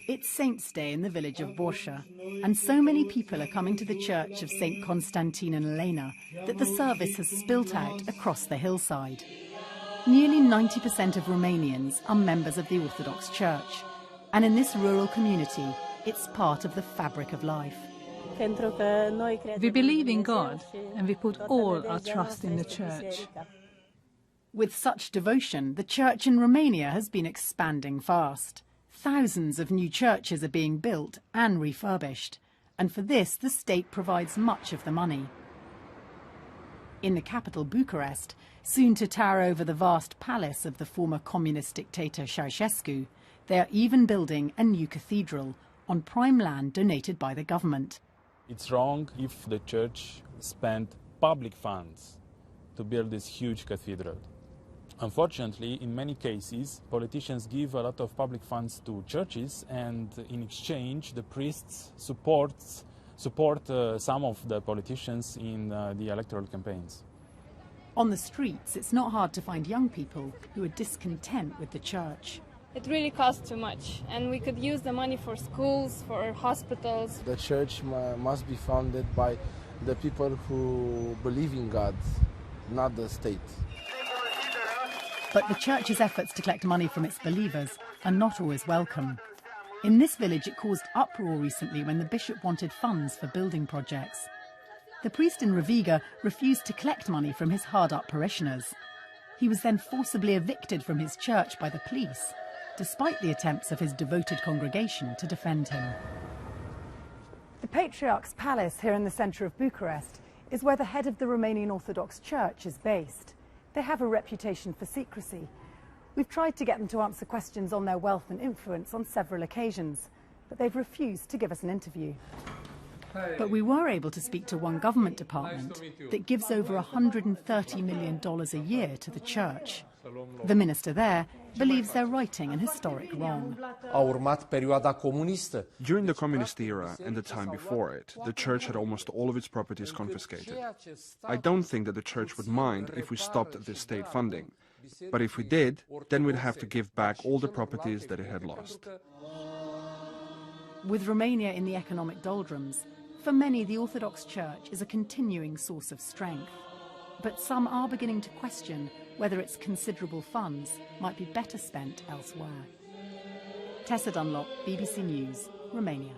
It's Saints' Day in the village of Borșa, and so many people are coming to the church of St. Constantine and Elena that the service has spilt out across the hillside. Nearly 90% of Romanians are members of the Orthodox Church, and in this rural community, it's part of the fabric of life. We believe in God, and we put all our trust in the church. With such devotion, the church in Romania has been expanding fast. Thousands of new churches are being built and refurbished, and for this the state provides much of the money. In the capital, Bucharest, soon to tower over the vast palace of the former communist dictator Ceausescu, they are even building a new cathedral on prime land donated by the government. It's wrong if the church spent public funds to build this huge cathedral. Unfortunately, in many cases, politicians give a lot of public funds to churches, and in exchange, the priests support some of the politicians in the electoral campaigns. On the streets, it's not hard to find young people who are discontent with the church. It really costs too much, and we could use the money for schools, for hospitals. The church must be funded by the people who believe in God, not the state. But the church's efforts to collect money from its believers are not always welcome. In this village, it caused uproar recently when the bishop wanted funds for building projects. The priest in Raviga refused to collect money from his hard-up parishioners. He was then forcibly evicted from his church by the police, despite the attempts of his devoted congregation to defend him. The Patriarch's Palace here in the centre of Bucharest is where the head of the Romanian Orthodox Church is based. They have a reputation for secrecy. We've tried to get them to answer questions on their wealth and influence on several occasions, but they've refused to give us an interview. But we were able to speak to one government department that gives over $130 million a year to the church. The minister there believes they're righting an historic wrong. During the communist era and the time before it, the church had almost all of its properties confiscated. I don't think that the church would mind if we stopped this state funding. But if we did, then we'd have to give back all the properties that it had lost. With Romania in the economic doldrums, for many the Orthodox Church is a continuing source of strength. But some are beginning to question whether its considerable funds might be better spent elsewhere. Tessa Dunlop, BBC News, Romania.